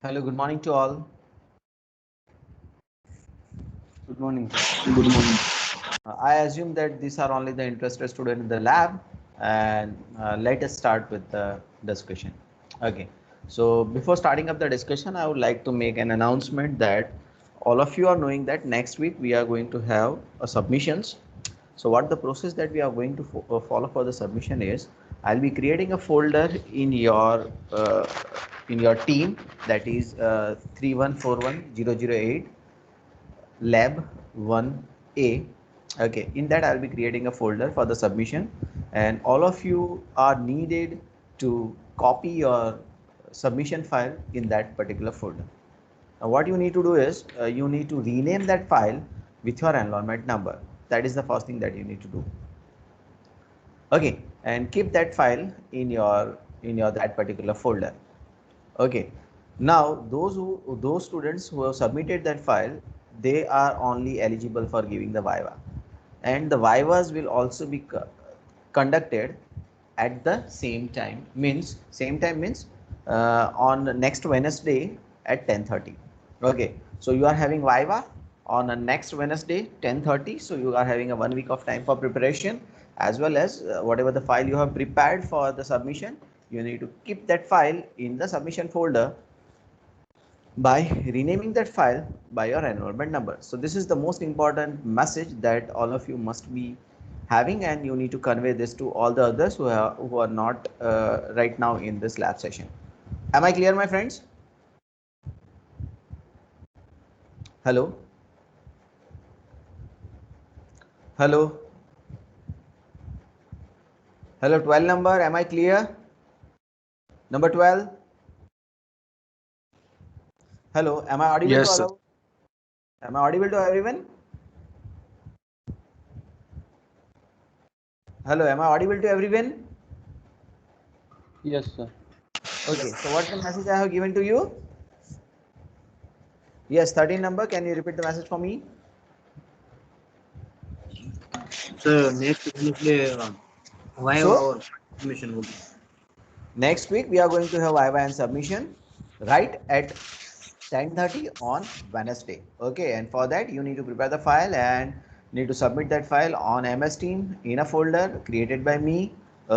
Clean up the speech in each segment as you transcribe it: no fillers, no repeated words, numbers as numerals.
Hello, good morning to all. Good morning, sir. Good morning. I assume that these are only the interested students in the lab, and let us start with the discussion. Okay, so before starting up the discussion, I would like to make an announcement that all of you are knowing that next week we are going to have submissions. So what the process that we are going to follow for the submission is, I'll be creating a folder in your team, that is 3141008 lab 1a. Okay, in that I'll be creating a folder for the submission, and all of you are needed to copy your submission file in that particular folder. Now what you need to do is you need to rename that file with your enrollment number. That is the first thing that you need to do. Okay, and keep that file in your that particular folder. Okay, now those students who have submitted that file, they are only eligible for giving the viva, and the vivas will also be conducted at the same time. Means on next Wednesday at 10:30. Okay, so you are having viva on a next Wednesday 10:30. So you are having a 1 week of time for preparation, as well as whatever the file you have prepared for the submission, you need to keep that file in the submission folder by renaming that file by your enrollment number. So this is the most important message that all of you must be having, and you need to convey this to all the others who are not right now in this lab session. Am I clear, my friends? Hello? Hello? Hello, 12 number, am I clear? Number 12? Hello, am I audible to Yes, sir. all? Am I audible to everyone? Hello, am I audible to everyone? Yes, sir. Okay, so what's the message I have given to you? Yes, 13 number, can you repeat the message for me? Sir, next Wednesday, why So our mission would be? next week we are going to have viva and submission right at 10:30 on Wednesday. Okay, and for that you need to prepare the file and need to submit that file on MS Team in a folder created by me.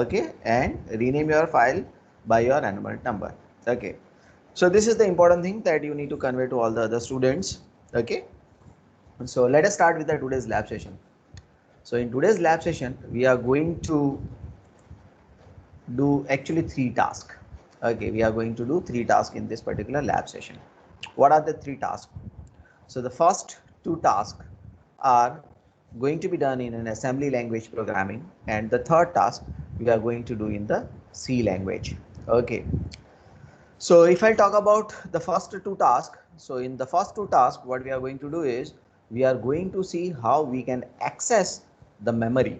Okay, and rename your file by your enrollment number. Okay, so this is the important thing that you need to convey to all the other students. Okay, so let us start with the today's lab session. So in today's lab session we are going to do actually 3 tasks. Okay, we are going to do 3 tasks in this particular lab session. What are the 3 tasks? So the first 2 tasks are going to be done in an assembly language programming, and the third task we are going to do in the C language. Okay, so if I talk about the first 2 tasks, so in the first 2 tasks what we are going to do is we are going to see how we can access the memory.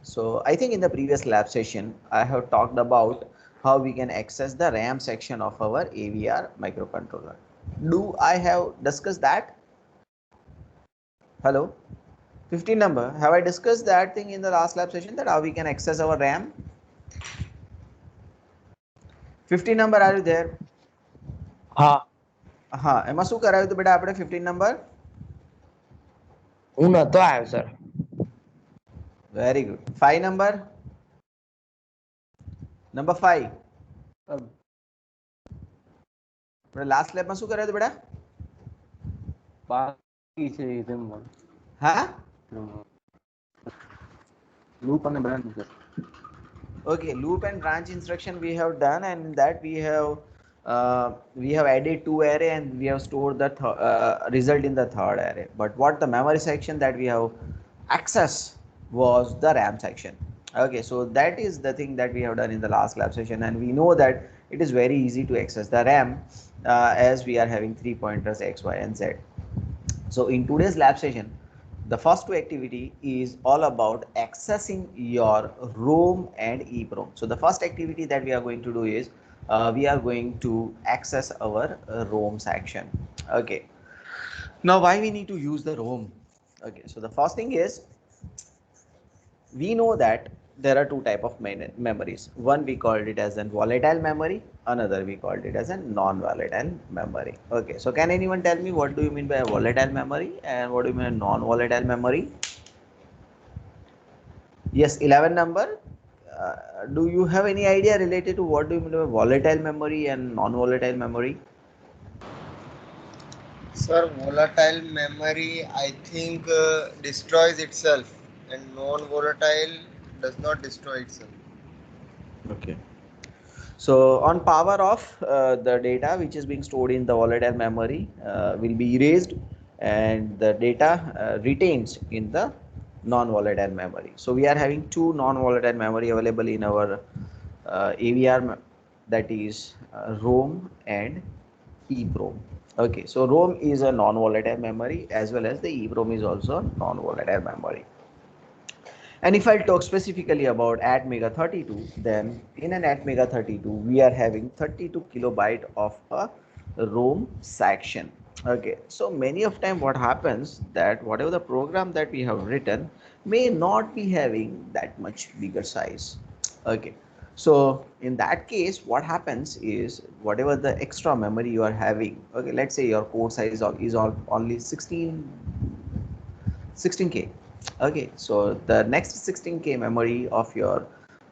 So I think in the previous lab session, I have talked about how we can access the RAM section of our AVR microcontroller. Do I have discussed that? Hello? 15 number. Have I discussed that thing in the last lab session, that how we can access our RAM? 15 number, are you there? હા એમાં શું કરાવ્યું હતું બેટા આપણે 15 number? હું નતો આવ્યો sir. Very good. 5 number? Number 5. Last લેબમાં શું કરાવ્યું હતું બેટા? બાકી છે તેમ હા? લૂપ અને branch sir. Okay, loop and branch instruction we have done, and in that we have added 2 array and we have stored the result in the third array. But what the memory section that we have access was the RAM section. Okay, so that is the thing that we have done in the last lab session, and we know that it is very easy to access the RAM as we are having 3 pointers X, Y, and Z. So in today's lab session, the first 2 activity is all about accessing your ROM and EEPROM. So the first activity that we are going to do is we are going to access our ROM section. Okay, now why we need to use the ROM? Okay, so the first thing is, we know that there are two type of memories. One we called it as a volatile memory, another we called it as a non-volatile memory. Okay, so can anyone tell me what do you mean by a volatile memory and what do you mean a non-volatile memory? Yes, 11 number. Do you have any idea related to what do you mean by volatile memory and non-volatile memory? Sir, volatile memory, I think, destroys itself, and non-volatile does not destroy itself. Okay. So on power off, the data which is being stored in the volatile memory will be erased and the data retains in the non-volatile memory. So we are having two non-volatile memory available in our AVR, that is ROM and EEPROM. Okay, so ROM is a non-volatile memory as well as the EEPROM is also non-volatile memory. And if I'll talk specifically about ATmega32, then in an ATmega32, we are having 32 kilobyte of a ROM section. Okay, so many of time what happens that whatever the program that we have written may not be having that much bigger size. Okay, so in that case, what happens is whatever the extra memory you are having, okay, let's say your code size is only 16K. Okay, so the next 16K memory of your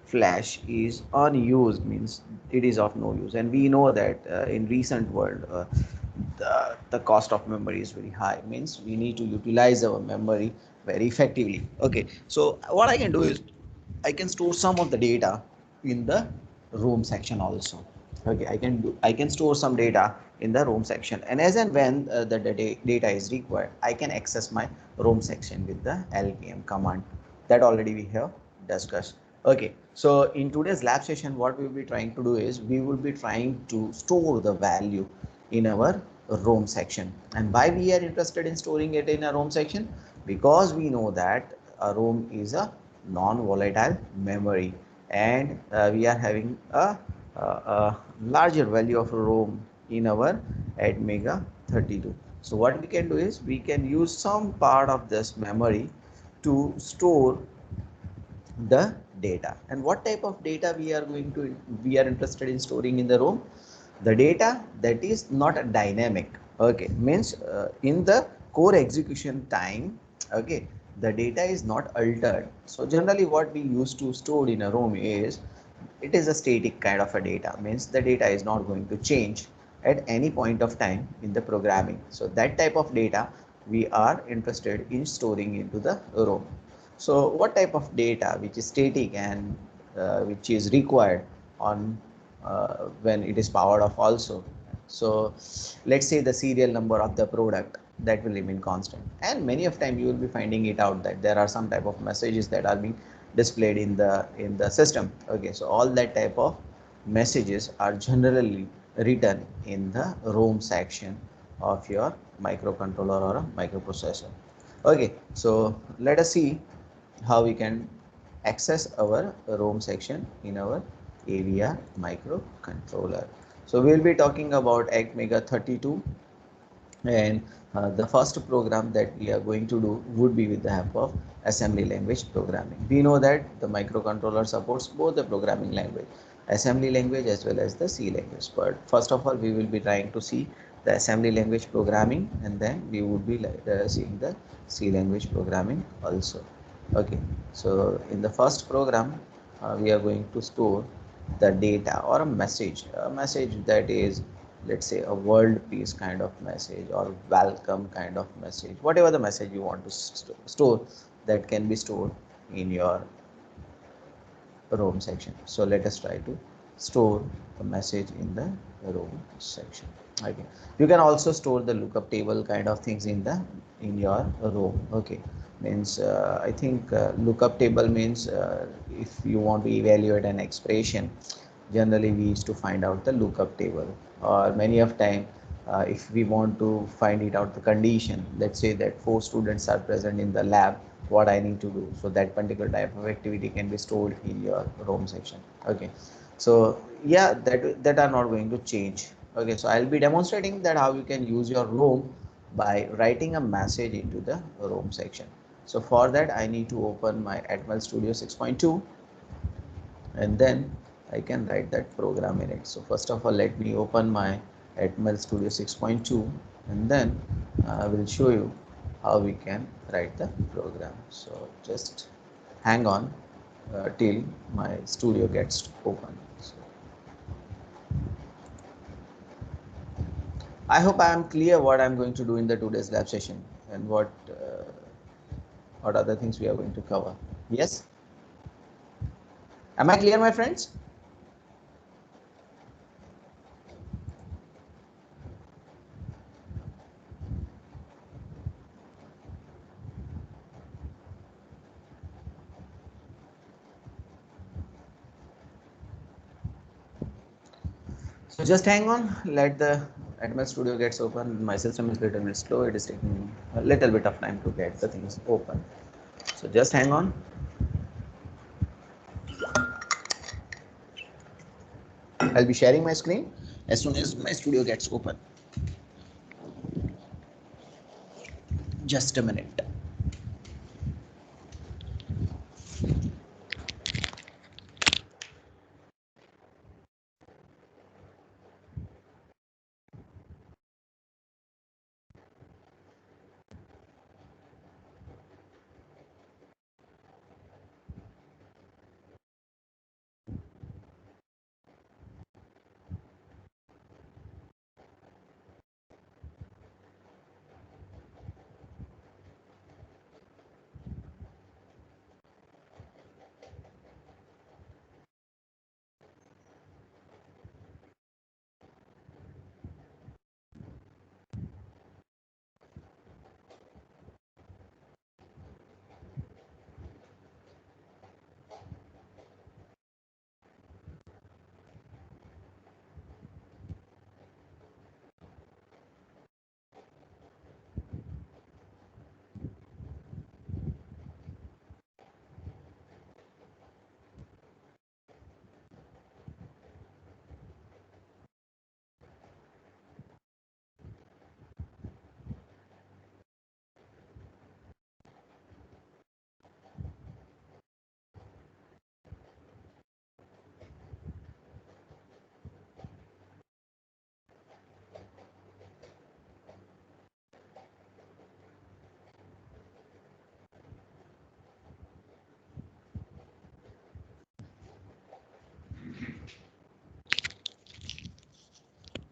flash is unused, means it is of no use, and we know that in recent world the cost of memory is very high, means we need to utilize our memory very effectively. Okay, so what I can do is I can store some of the data in the ROM section also. Okay, I can store some data in the ROM section, and as and when the data is required, I can access my ROM section with the lkm command that already we have discussed. Okay, so in today's lab session, what we will be trying to do is we will be trying to store the value in our ROM section. And why we are interested in storing it in a ROM section? Because we know that a ROM is a non-volatile memory, and we are having a larger value of ROM in our ATmega32. So what we can do is we can use some part of this memory to store the data. And what type of data we are interested in storing in the ROM? The data that is not dynamic. Okay, means in the core execution time, okay, the data is not altered. So generally what we used to store in a ROM is it is a static kind of a data, means the data is not going to change at any point of time in the programming. So that type of data we are interested in storing into the ROM. So what type of data which is static and which is required on when it is powered off also? So let's say the serial number of the product that will remain constant, and many of time you will be finding it out that there are some type of messages that are being displayed in the system. Okay, so all that type of messages are generally written in the ROM section of your microcontroller or a microprocessor. Okay, so let us see how we can access our ROM section in our AVR microcontroller. So we'll be talking about ATmega32, and the first program that we are going to do would be with the help of assembly language programming. We know that the microcontroller supports both the programming language, assembly language as well as the C language. But first of all, we will be trying to see the assembly language programming, and then we would be seeing the C language programming also. Okay, so in the first program, we are going to store the data or a message that is, let's say, a world peace kind of message or welcome kind of message, whatever the message you want to store, that can be stored in your ROM section. So let us try to store the message in the ROM section. Okay, you can also store the lookup table kind of things in your ROM. Okay, means I think lookup table means if you want to evaluate an expression, generally we used to find out the lookup table, or many of time if we want to find it out the condition, let's say that 4 students are present in the lab, what I need to do, so that particular type of activity can be stored in your ROM section. Okay, so yeah, that are not going to change. Okay, so I'll be demonstrating that how you can use your ROM by writing a message into the ROM section. So for that I need to open my Atmel Studio 6.2, and then I can write that program in it. So first of all, let me open my HTML Studio 6.2, and then I will show you how we can write the program. So just hang on till my studio gets open. So I hope I am clear what I'm going to do in the today's lab session and what other things we are going to cover. Yes? Am I clear, my friends? So just hang on, let the HTML Studio gets open. My system is a little bit slow. It is taking a little bit of time to get the things open. So just hang on. I'll be sharing my screen as soon as my studio gets open. Just a minute.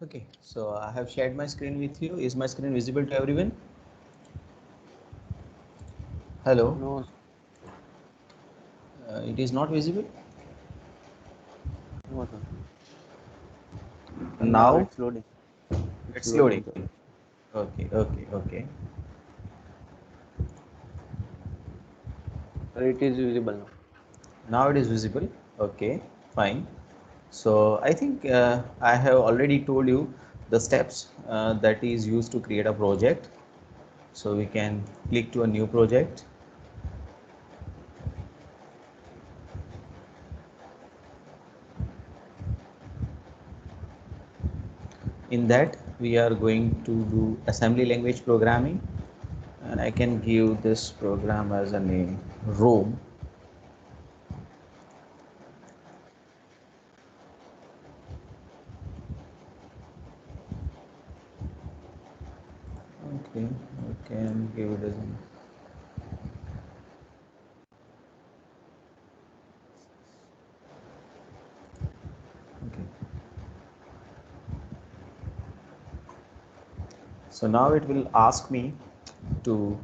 Okay, so I have shared my screen with you. Is my screen visible to everyone? Hello? No, It is not visible? no, sir. Now Now it's loading. it's loading. Sir. Okay. It is visible now. Now it is visible. Okay, fine. So I think I have already told you the steps that is used to create a project. So we can click to a new project. In that we are going to do assembly language programming, and I can give this program as a name Rome. Okay, I can give it as a okay. So now it will ask me to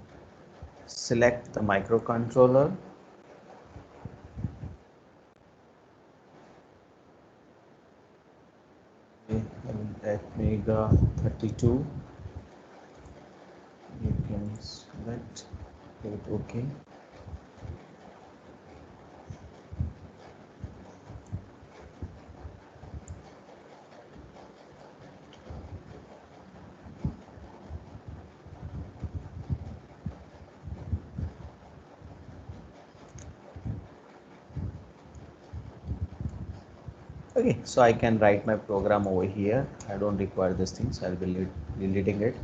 select the microcontroller. At Mega 32, you can select it. Okay. Okay, so I can write my program over here. I don't require these things. I'll be deleting it.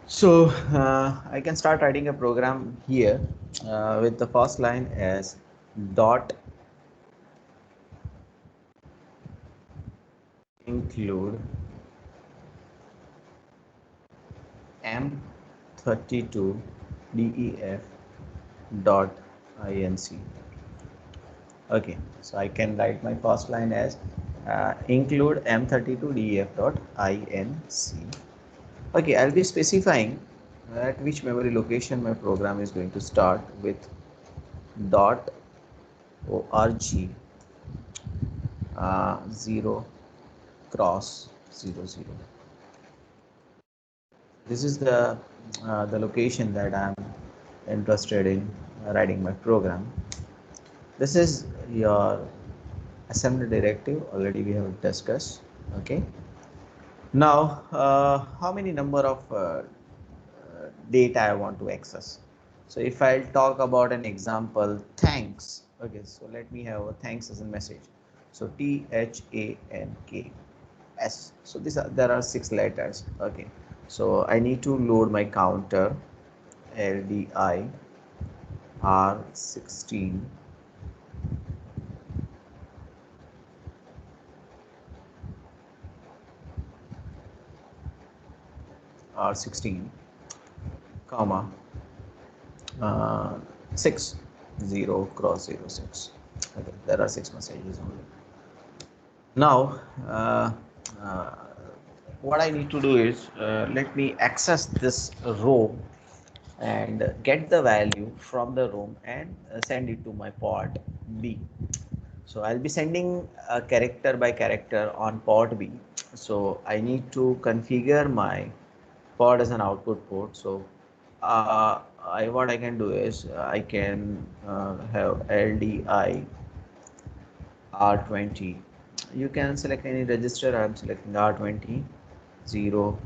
So I can start writing a program here with the first line as dot include M32 DEF dot INC. Okay, so I can write my first line as include M32 DEF dot INC. Okay, I'll be specifying at which memory location my program is going to start with dot org 0 cross 00. This is the location that I'm interested in writing my program. This is your assembly directive, already we have discussed. Okay, now how many number of data I want to access. So if I'll talk about an example, thanks. Okay, so let me have a thanks as a message. So THANKS. So there are 6 letters. Okay, so I need to load my counter LDI R16 R16 comma 6 0 cross 06. Okay, there are 6 messages only. Now uh, what I need to do is let me access this row and get the value from the room and send it to my port B. So I'll be sending a character by character on port B. So I need to configure my port as an output port. So what I can do is I can have LDI R20. You can select any register. I'm selecting R20 0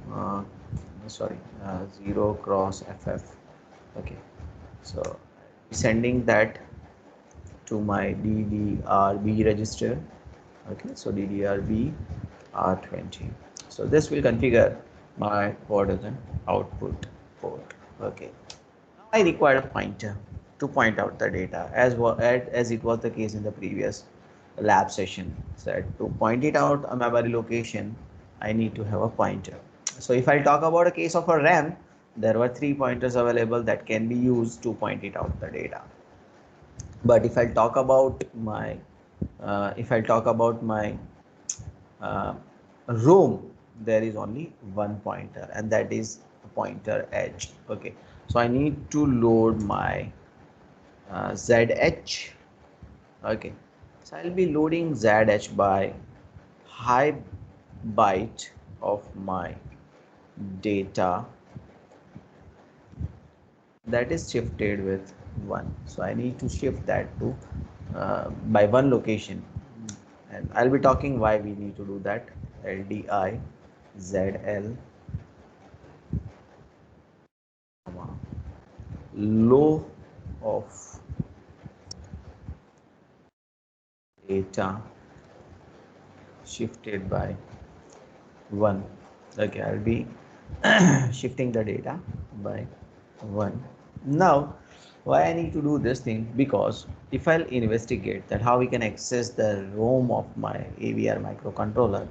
0 cross FF. Okay, so sending that to my DDRB register. Okay, so DDRB R20. So this will configure my port as an output port. Okay, I require a pointer to point out the data as it was the case in the previous lab session. So to point it out a memory location, I need to have a pointer. So if I talk about a case of a RAM, there were 3 pointers available that can be used to point it out the data. But if I talk about my uh, room, there is only one pointer, and that is the pointer edge. Okay, so I need to load my ZH. Okay, so I'll be loading ZH by high byte of my data that is shifted with 1. So I need to shift that to by one location, and I'll be talking why we need to do that. LDI ZL low of data shifted by 1. Okay, I'll be shifting the data by 1. Now why I need to do this thing, because if I'll investigate that how we can access the ROM of my AVR microcontroller,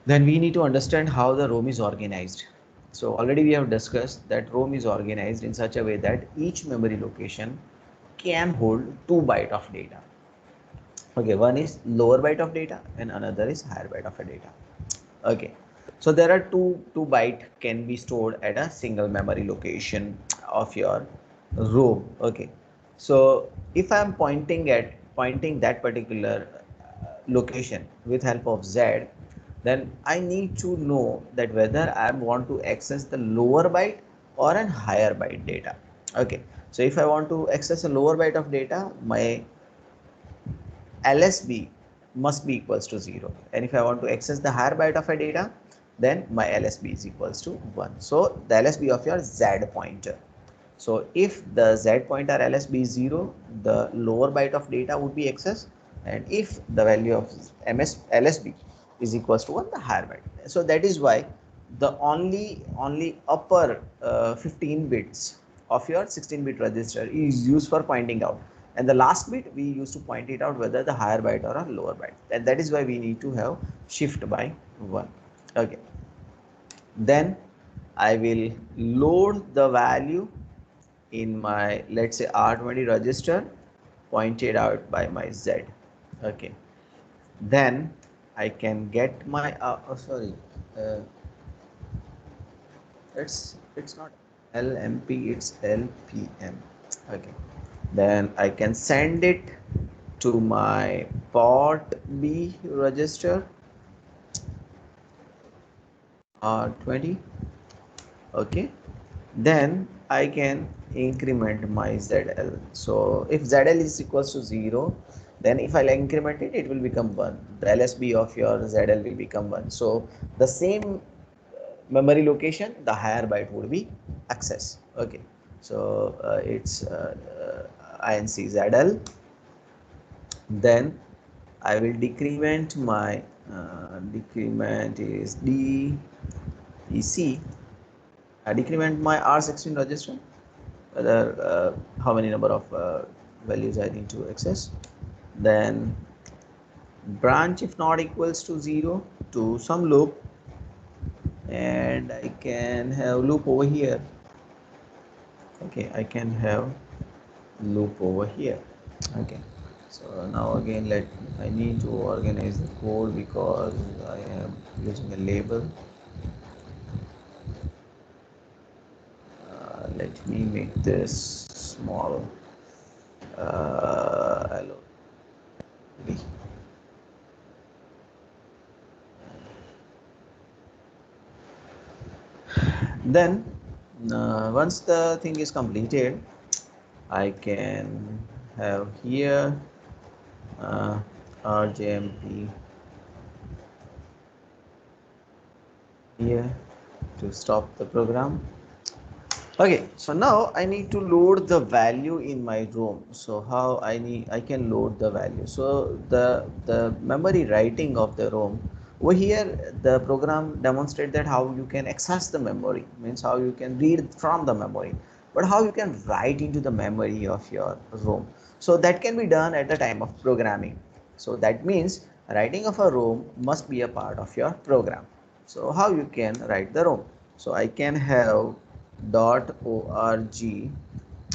then we need to understand how the ROM is organized. So already we have discussed that ROM is organized in such a way that each memory location can hold 2 byte of data. Okay, one is lower byte of data and another is higher byte of a data. Okay, so there are two byte can be stored at a single memory location of your ROM. Okay, so if I am pointing that particular location with help of Z, then I need to know that whether I want to access the lower byte or an higher byte data. Okay, so if I want to access a lower byte of data, my LSB must be equals to 0, and if I want to access the higher byte of a data, then my LSB is equals to 1. So the LSB of your Z pointer. So if the Z pointer LSB is 0, the lower byte of data would be accessed, and if the value of LSB is equals to 1, the higher byte. So that is why the only upper 15 bits of your 16-bit register is used for pointing out. and the last bit we used to point it out whether the higher byte or a lower byte, and that is why we need to have shift by 1. Okay, then I will load the value in my, let's say, R20 register pointed out by my Z. Okay, then I can get my uh, it's not LMP, it's LPM. Okay, then I can send it to my port B register R20. Okay, then I can increment my ZL. So if ZL is equals to 0, then if I increment it, it will become 1. The LSB of your ZL will become 1. So the same memory location, the higher byte would be access. Okay, so it's INC ZL. Then I will decrement my decrement is DEC. I decrement my R16 register, whether how many number of values I need to access. Then branch if not equals to 0 to some loop, and I can have loop over here. Okay, I can have loop over here. Okay, so now again I need to organize the code because I am using a label. Let me make this small. Hello. Then once the thing is completed, I can have here RJMP here to stop the program. Okay, so now I need to load the value in my ROM. So how I can load the value. So the memory writing of the ROM over here, the program demonstrate that how you can access the memory, means how you can read from the memory, but how you can write into the memory of your ROM. So that can be done at the time of programming. So that means writing of a ROM must be a part of your program. So how you can write the ROM? So I can have .org,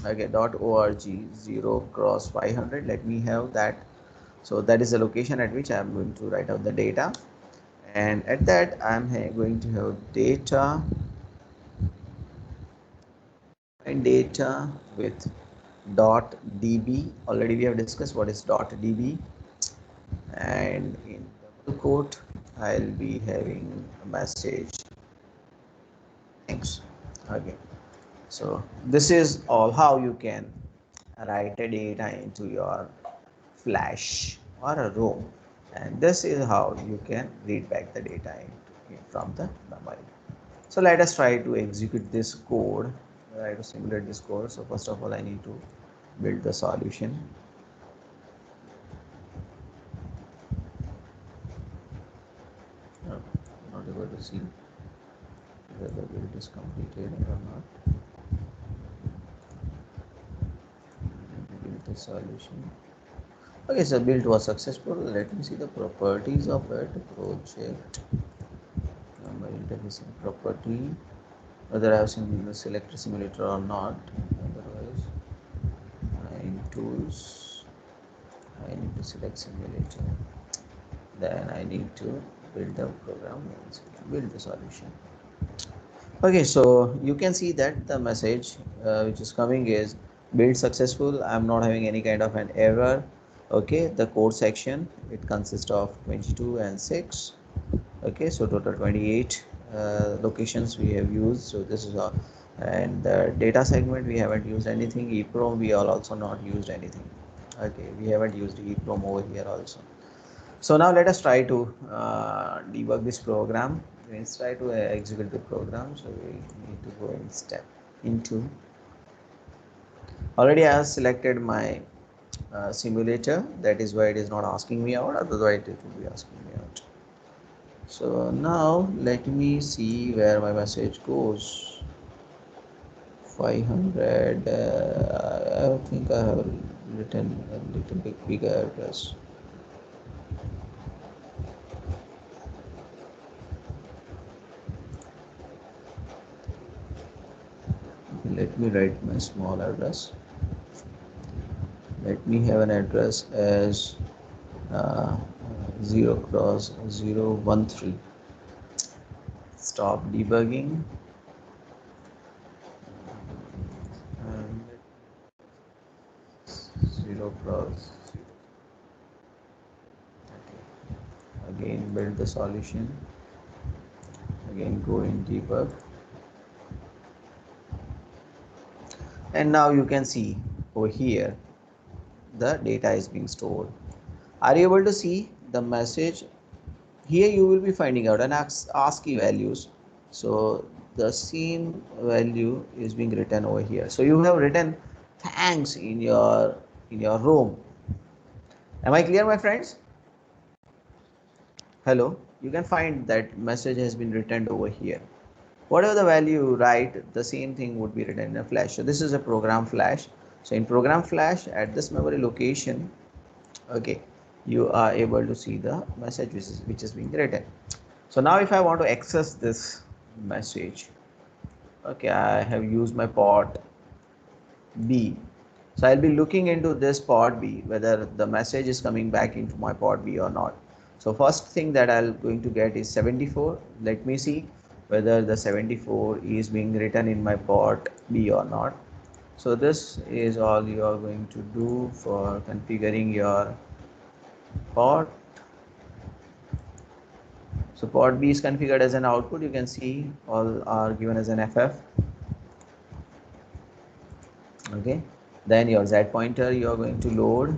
okay, .org 0 cross 500. Let me have that. So that is the location at which I am going to write out the data, and at that I am going to have data and data with .db. Already we have discussed what is .db, and in double quote I'll be having a message thanks. Okay, so this is all how you can write a data into your flash or a ROM, and this is how you can read back the data from the memory. So let us try to execute this code, try to simulate this code. So first of all I need to build the solution. Not able to see whether the build is completed or not. Build the solution. Okay, so build was successful. Let me see the properties of it. Project number, interfacing property, whether I have selected simulator or not. Otherwise, in tools, I need to select simulator. Then I need to build the program, build the solution. Okay, so you can see that the message which is coming is build successful. I'm not having any kind of an error. Okay, the code section, it consists of 22 and 6. Okay, so total 28 locations we have used. So this is all, and the data segment we haven't used anything. EEPROM we are also not used anything. Okay, we haven't used EEPROM over here also. So now let us try to debug this program. Let's try to execute the program. So we need to go in step into. Already I have selected my simulator. That is why it is not asking me out. Otherwise it will be asking me out. So now let me see where my message goes. 500. I think I have written a little bit bigger address. Let me write my small address. Let me have an address as 0 cross 013. Stop debugging. And 0 cross 0. Okay. Again build the solution. Again go in debug. And now you can see over here the data is being stored. Are you able to see the message? Here you will be finding out an ASCII values. So the same value is being written over here. So you have written thanks in your room. Am I clear, my friends? Hello. You can find that message has been written over here. Whatever the value you write, the same thing would be written in a flash. So this is a program flash. So in program flash at this memory location, okay, you are able to see the message which is being written. So now if I want to access this message, okay, I have used my port B. So I'll be looking into this port B, whether the message is coming back into my port B or not. So first thing that I'm going to get is 74. Let me see whether the 74 is being written in my port B or not. So this is all you are going to do for configuring your port. So port B is configured as an output. You can see all are given as an FF. Okay, then your Z pointer you are going to load.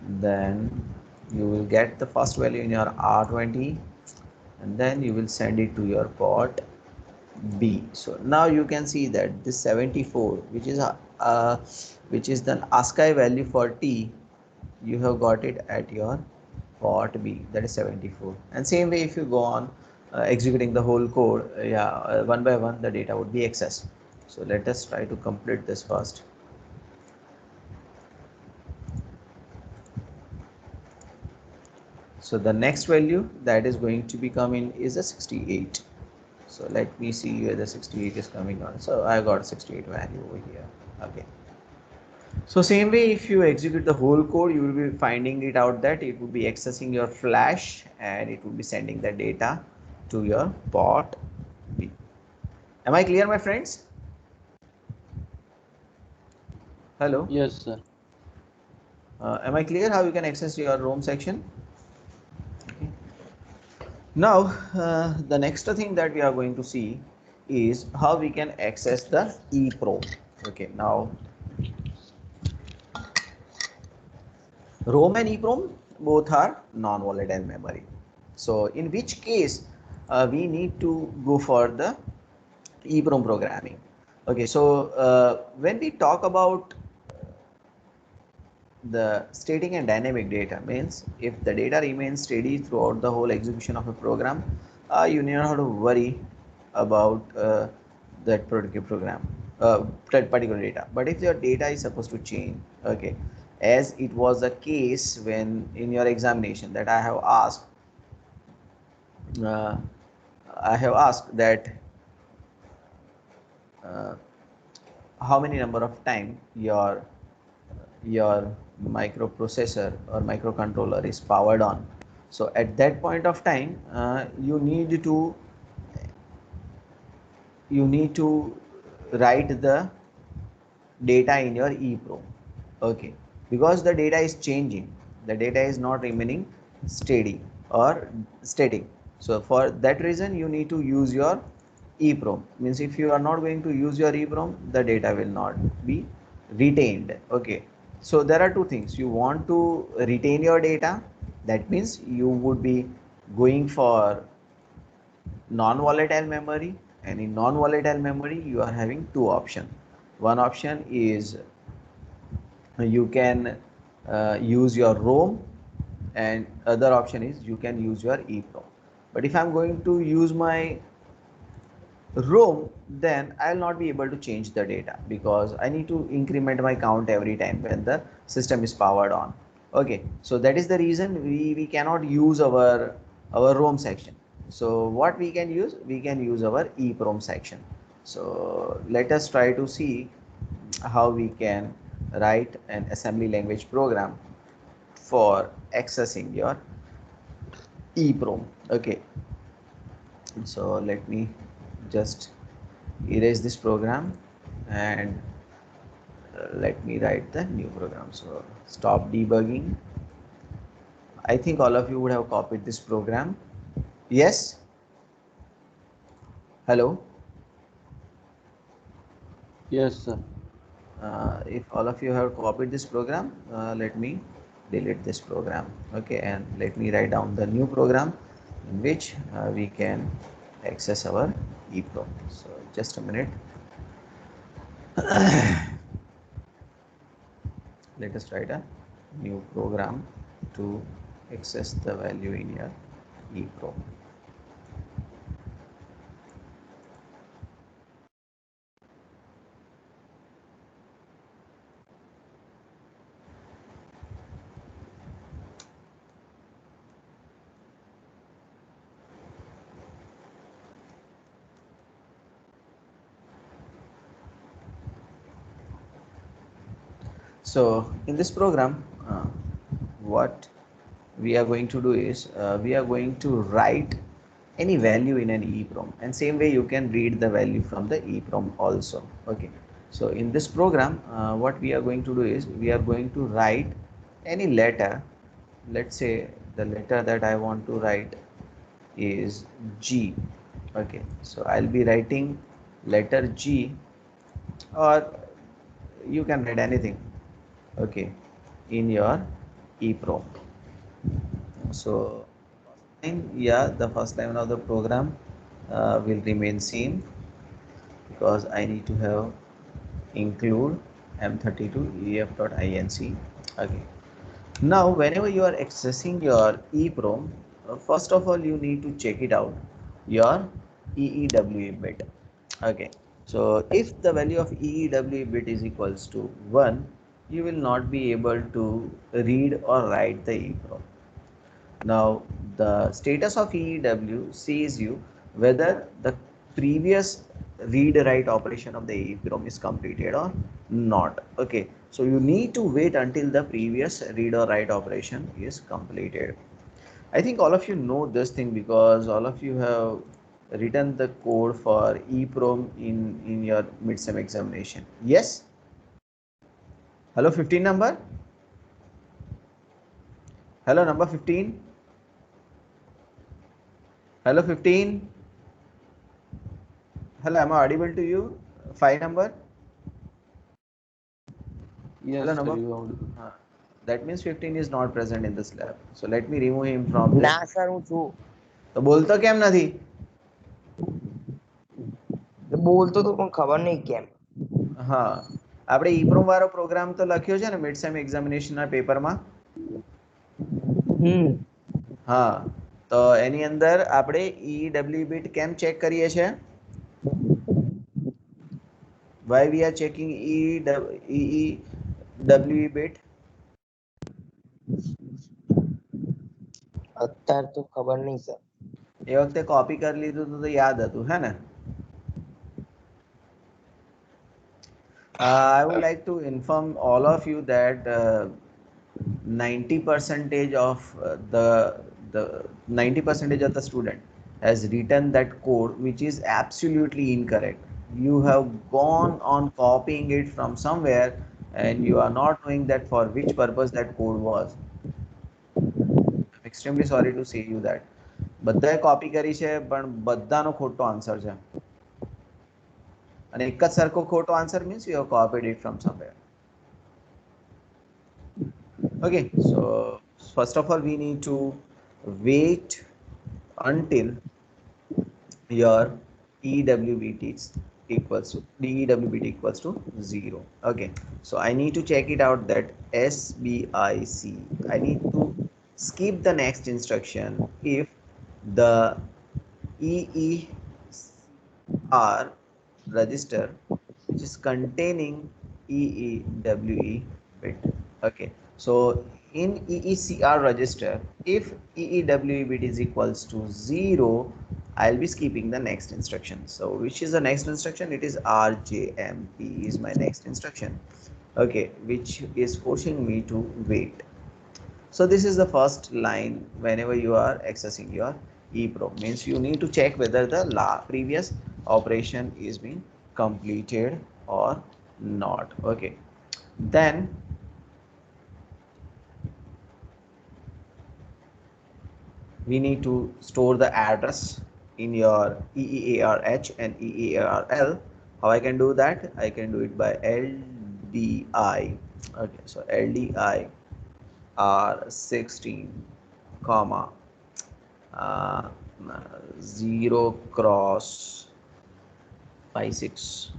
Then you will get the first value in your R20, and then you will send it to your port B. So now you can see that this 74, which is the ASCII value for T, you have got it at your port B, that is 74. And same way if you go on executing the whole code, one by one the data would be accessed. So let us try to complete this first. So the next value that is going to be coming is a 68. So let me see where the 68 is coming on. So I got 68 value over here. Okay. So same way, if you execute the whole code, you will be finding it out that it will be accessing your flash and it will be sending the data to your port B. Am I clear, my friends? Hello. Yes, sir. Am I clear how you can access your ROM section? Okay. Now, the next thing that we are going to see is how we can access the EEPROM. Okay. Now, ROM and EEPROM both are non-volatile memory. So in which case we need to go for the EEPROM programming. Okay, so when we talk about the static and dynamic data, means if the data remains steady throughout the whole execution of a program, you need not have to worry about that particular program, that particular data. But if your data is supposed to change, okay, as it was the case when in your examination that uh, I have asked that uh, how many number of time your microprocessor or microcontroller is powered on. So at that point of time, you need to write the data in your EEPROM. Okay, because the data is changing, the data is not remaining steady or static. So for that reason, you need to use your EEPROM. Means if you are not going to use your EEPROM, the data will not be retained. Okay, so there are two things. You want to retain your data, that means you would be going for non-volatile memory, and in non-volatile memory you are having two options. One option is you can use your ROM, and other option is you can use your EEPROM. But if I'm going to use my ROM, then I'll not be able to change the data because I need to increment my count every time when the system is powered on. Okay, so that is the reason we cannot use our ROM section. So what we can use? We can use our EEPROM section. So let us try to see how we can write an assembly language program for accessing your EEPROM. Okay, so let me just erase this program and let me write the new program. So stop debugging. I think all of you would have copied this program. Yes. Hello. Yes, sir. If all of you have copied this program, let me delete this program. Okay, and let me write down the new program in which we can access our EEPROM. So just a minute. Let us write a new program to access the value in your EEPROM. So in this program, what we are going to do is we are going to write any value in an EEPROM, and same way you can read the value from the EEPROM also. Okay, so in this program, what we are going to do is we are going to write any letter. Let's say the letter that I want to write is G. Okay, so I'll be writing letter G, or you can write anything. Okay, in your EEPROM. So yeah, the first line of the program will remain same because I need to have include m32ef.inc. Okay, now whenever you are accessing your EEPROM, first of all you need to check it out your EEWE bit. Okay, so if the value of EEWE bit is equals to 1, you will not be able to read or write the EEPROM. Now, the status of EEW says you whether the previous read-write operation of the EEPROM is completed or not. Okay, so you need to wait until the previous read or write operation is completed. I think all of you know this thing because all of you have written the code for EEPROM in your mid-sem examination. Yes? Hello, 15 number? Hello, number 15? Hello, 15? Hello, am I audible to you? 5 number? Yes, Hello, sir. number. You audible. That means 15 is not present in this lab. So let me remove him from this. ના sir હું છું તો બોલતો કેમ નથી? બોલતો તો પણ ખબર નહીં કેમ હા, આપણે EEPROM વાળો પ્રોગ્રામ તો લખ્યો છે ને મિડ સેમ એક્ઝામિનેશનના પેપરમાં. હા, તો એની અંદર આપણે EEW bit કેમ ચેક કરીએ છે? Why we are checking EEW bit? અત્યારે તો ખબર નહીં સર એ વખતે કોપી કરી લીધું તો યાદ હતું હે ને? I would like to inform all of you that 90% of the 90% of the student has written that code which is absolutely incorrect. You have gone on copying it from somewhere and you are not knowing that for which purpose that code was. I'm extremely sorry to say you that બધાએ copy કરી છે પણ બધાનો ખોટો answer છે અને એક જ સરખો ખોટો answer means you have copied it from somewhere. Okay, so first of all we need to wait until your EWBT equals to DEWBT equals to 0. Okay, so I need to check it out that SBIC. I need to skip the next instruction if the EER register which is containing EEWE bit. Okay, so in EECR register, if EEWE bit is equals to 0, I'll be skipping the next instruction. So which is the next instruction? It is RJMP is my next instruction. Okay, which is forcing me to wait. So this is the first line whenever you are accessing your EEPROM, means you need to check whether the previous operation is being completed or not. Okay, then we need to store the address in your EEARH and EEARL. How I can do that? I can do it by LDI. Okay, so LDI R16 comma 0 cross 56,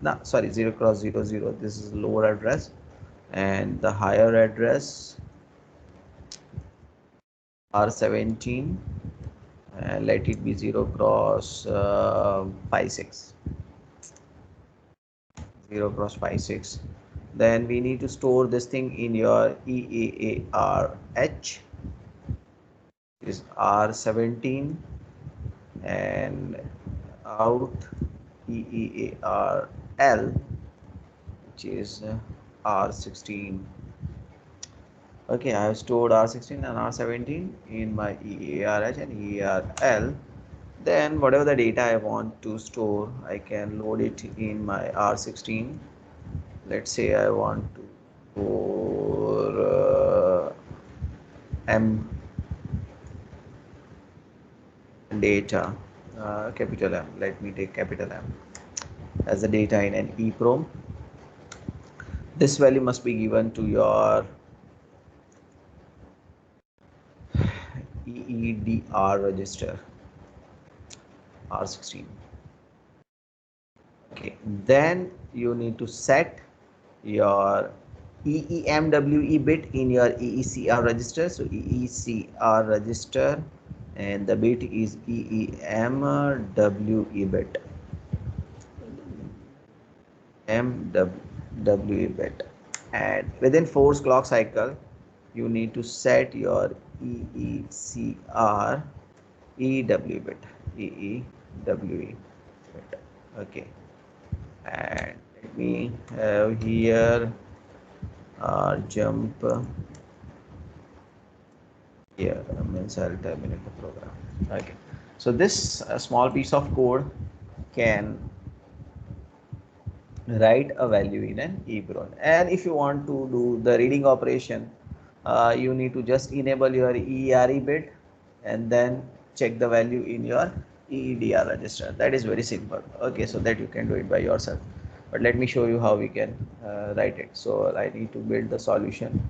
no sorry, 0 cross 0 0. This is lower address, and the higher address R17, and let it be 0 cross 56, 0 cross 56. Then we need to store this thing in your EAARH is R17, and out EEARL which is R16. Okay, I have stored R16 and R17 in my EARH and EARL. Then whatever the data I want to store, I can load it in my R16. Let's say I want to store M data, capital M. Let me take capital M as the data in an EEPROM. This value must be given to your EEDR register R16. Okay, then you need to set your EEMWE bit in your EECR register. So EECR register, and the bit is EEMWE bit. MWE bit, and within 4 clock cycle you need to set your EECR EWE bit, EEWE bit. Okay, and let me have here jump here, means I'll terminate the program. Okay, so this small piece of code can write a value in an EEPROM, and if you want to do the reading operation, you need to just enable your EERE bit and then check the value in your EEDR register. That is very simple. Okay, so that you can do it by yourself, but let me show you how we can write it. So I need to build the solution.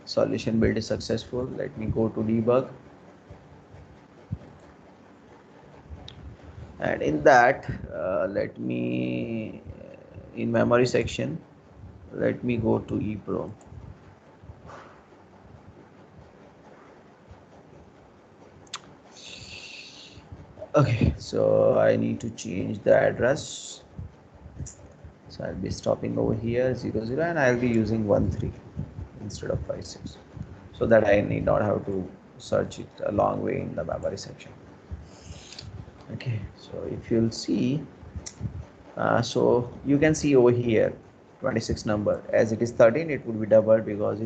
Solution build is successful. Let me go to debug, and in that let me in memory section, let me go to EEPROM. Okay, so I need to change the address, so I'll be stopping over here 00, and I'll be using 13 instead of 56, so that I need not have to search it a long way in the memory section. Okay, so if you'll see, so you can see over here 26 number, as it is 13 it would be doubled because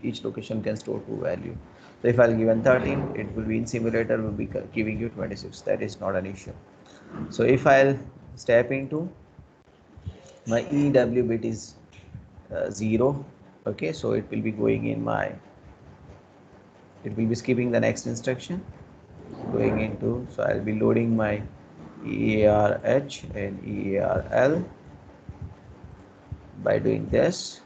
each location can store 2 value. So if I'll given 13, it will be in simulator will be giving you 26. That is not an issue. So if I'll step into my EW bit is 0. Okay, so it will be going in my, it will be skipping the next instruction, going into, so I'll be loading my EARH and EARL by doing this.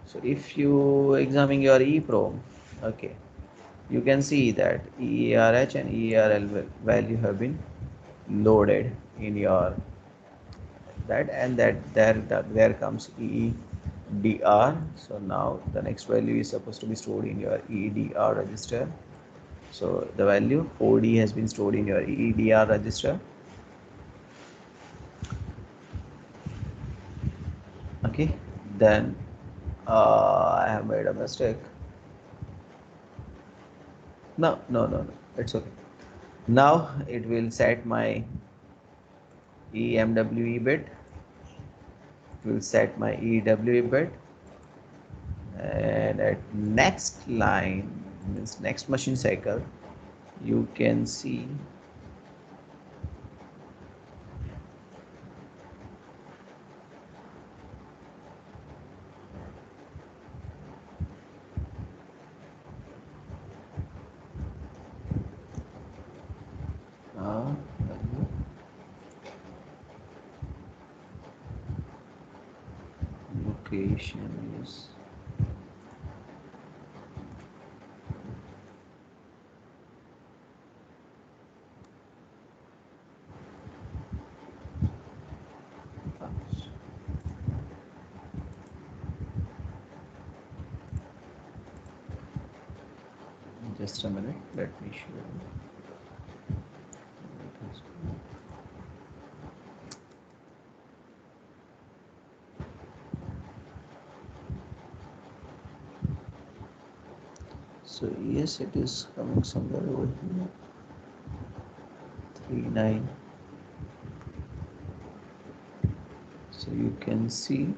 So if you examine your EEPROM, okay, you can see that EARH and EARL value have been loaded in your that, and there comes EEDR. So now the next value is supposed to be stored in your EEDR register. So the value 4D has been stored in your EEDR register. Then I have made a mistake. No, no, no, no. It's okay. Now it will set my EMWE bit. It will set my EWE bit, and at next line means next machine cycle, you can see location is just a minute, let me show you. So yes, it is coming somewhere over here. 39. So you can see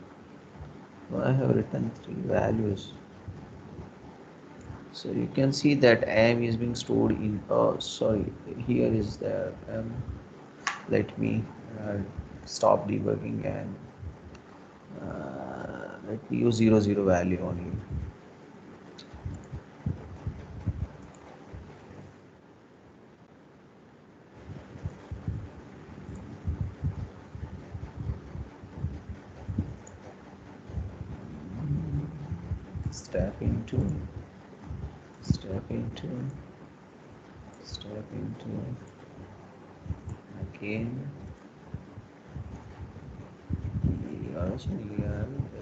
I have written 3 values. So you can see that M is being stored in sorry, here is the let me stop debugging and let me use 00 value only. Step into again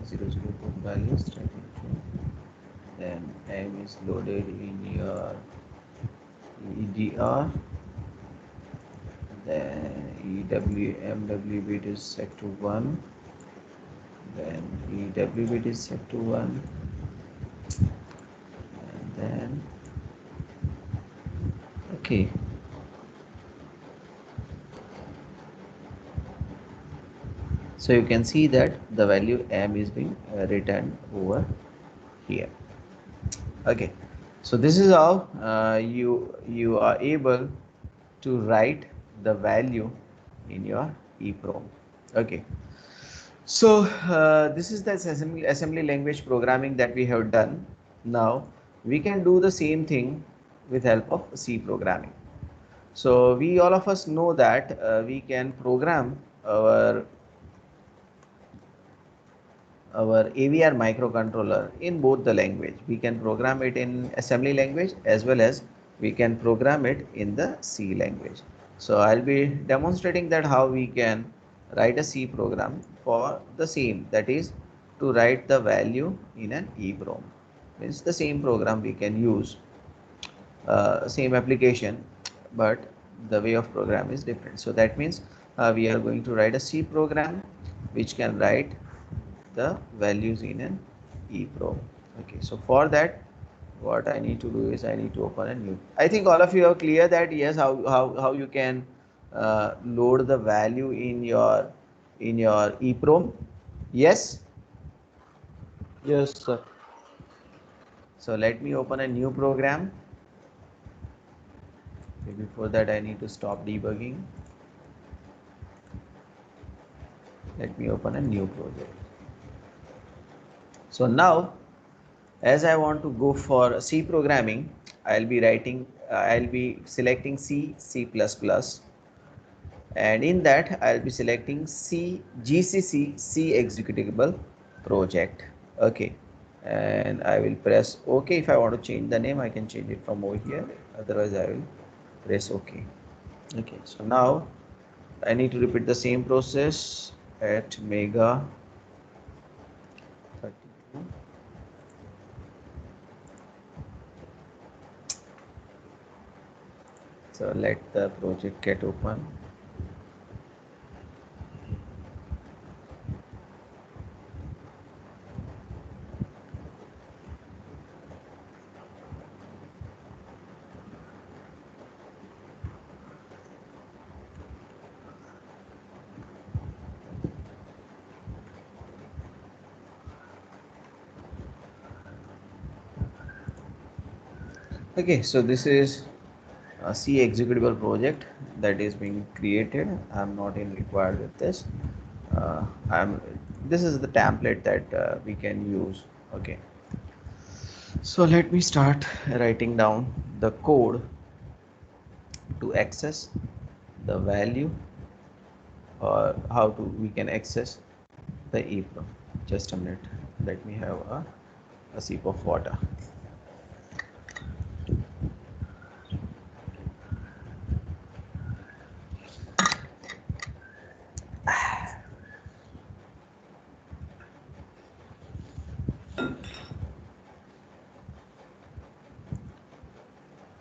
zero zero put value, step into, then M is loaded in your EDR, then EWMW bit is set to 1, then EW bit is set to 1, and then okay. So you can see that the value M is being returned over here. Okay, so this is how you are able to write the value in your EEPROM. Okay, so this is the assembly language programming that we have done. Now we can do the same thing with help of C programming. So we all of us know that we can program our AVR microcontroller in both the language. We can program it in assembly language as well as we can program it in the C language. So I'll be demonstrating that how we can write a C program for the same, that is to write the value in an EEPROM. Means the same program we can use, same application, but the way of program is different. So that means we are going to write a C program which can write the values in an EEPROM. Okay, so for that what I need to do is I need to open a new. I think all of you are clear that yes, how you can load the value in your EEPROM. Yes. Yes, sir. So let me open a new program. Okay, before that I need to stop debugging. Let me open a new project. So now as I want to go for C programming, I'll be selecting C, C++, and in that I'll be selecting C, GCC, C executable project. Okay, and I will press OK. If I want to change the name, I can change it from over here. Otherwise, I will press OK. Okay, so now I need to repeat the same process at Mega 32. So let the project get open. Okay, so this is a C executable project that is being created. I'm not in required with this. I'm This is the template that we can use. Okay, so let me start writing down the code to access the value, or how to we can access the EEPROM. Just a minute, let me have a sip of water.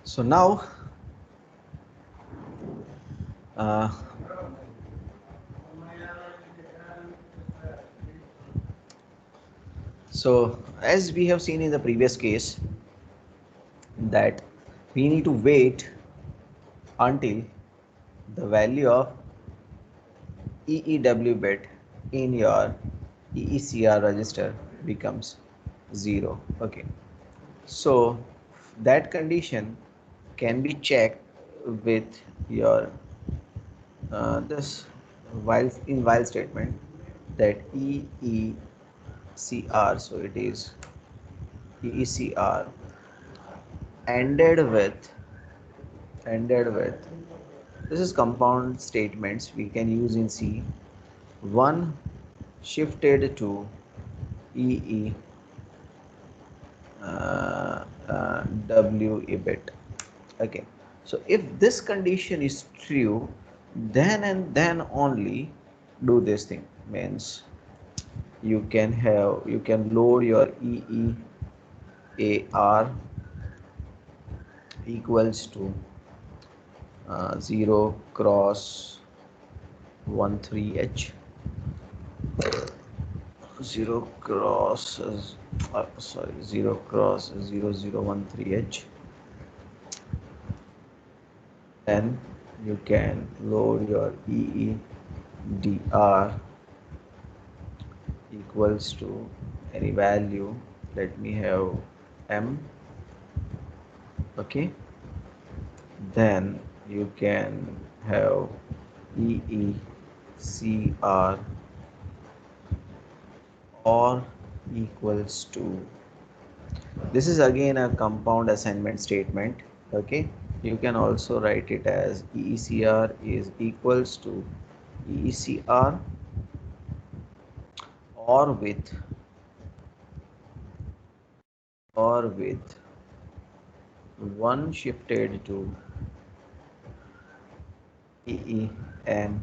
So now uh, so as we have seen in the previous case, that we need to wait until the value of EEW bit in your EECR register becomes 0. Okay, so that condition can be checked with your this while statement, that EECR, so it is EECR ended with this is compound statements we can use in C. One shifted to EE W a bit. Okay, so if this condition is true, then and then only do this thing. Means you can load your EEAR equals to 0 cross 13H, 0 cross 0 cross 0013H. Then you can load your EEDR equals to any value. Let me have M. Okay, then you can have EECR or equals to, this is again a compound assignment statement. Okay, you can also write it as EECR is equals to EECR or with one shifted to EE and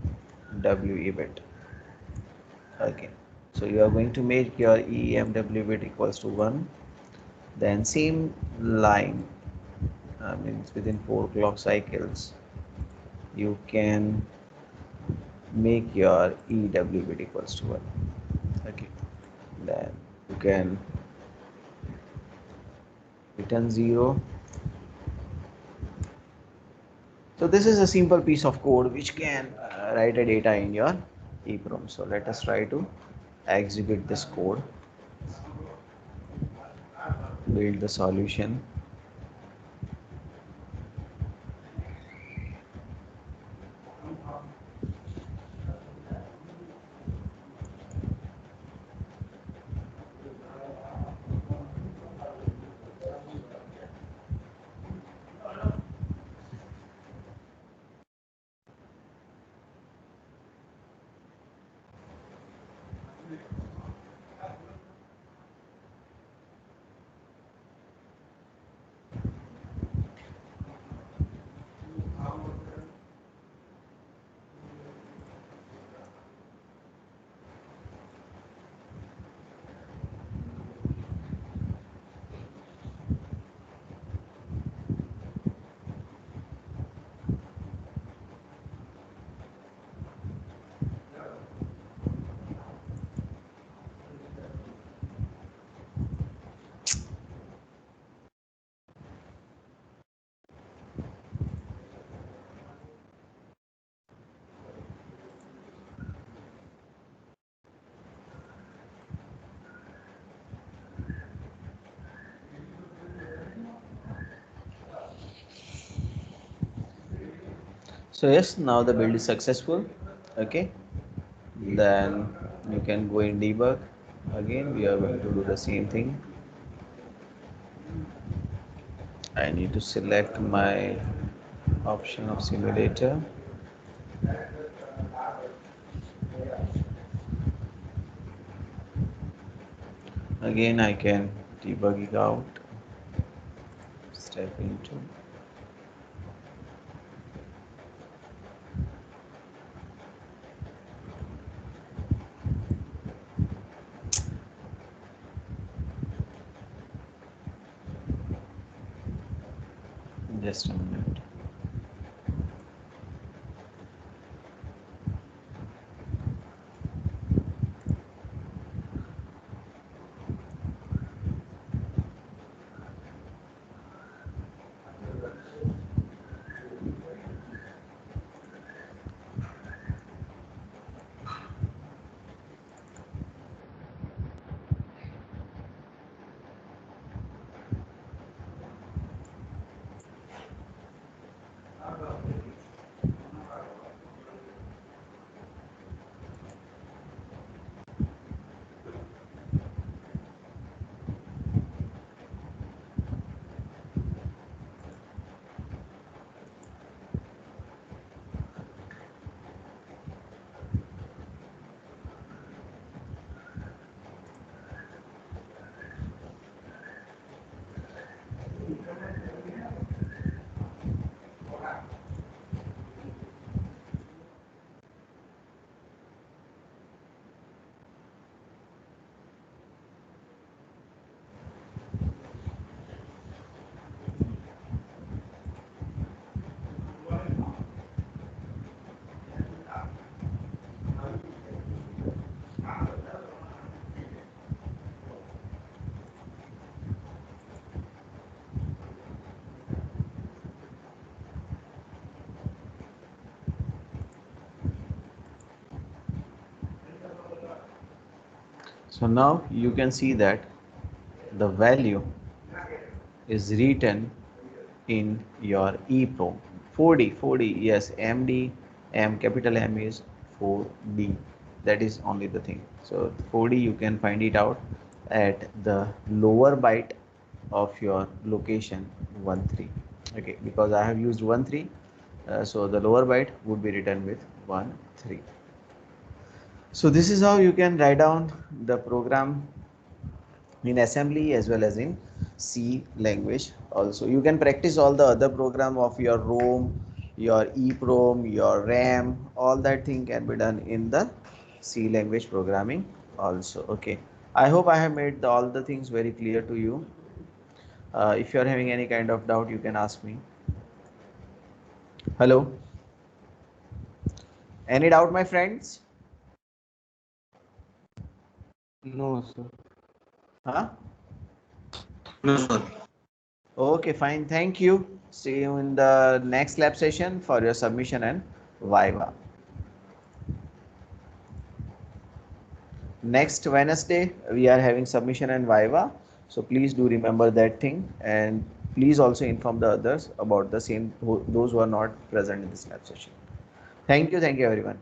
WE bit. Okay, so you are going to make your EMW bit equals to 1. Then same line, means within 4 clock cycles, you can make your EW bit equals to 1. Okay, then you can return 0. So this is a simple piece of code which can write a data in your EEPROM. So let us try to execute this code, build the solution. So yes, now the build is successful. Okay, then you can go in debug. Again, we are going to do the same thing. I need to select my option of simulator. Again, I can debug it out. Step into. Just a minute. So now you can see that the value is written in your EEPROM 4D, yes, MD, M capital M is 4D. That is only the thing. So 4D you can find it out at the lower byte of your location 13. Okay, because I have used 13, so the lower byte would be written with 13. So this is how you can write down the program in assembly as well as in C language. Also you can practice all the other program of your ROM, your EEPROM, your RAM, all that thing can be done in the C language programming also. Okay, I hope I have made all the things very clear to you. If you are having any kind of doubt, you can ask me. Hello, any doubt, my friends? No, sir. Huh? No, sir. Okay, fine. Thank you. See you in the next lab session for your submission and Viva. Next Wednesday, we are having submission and Viva. So please do remember that thing, and please also inform the others about the same, those who are not present in this lab session. Thank you everyone.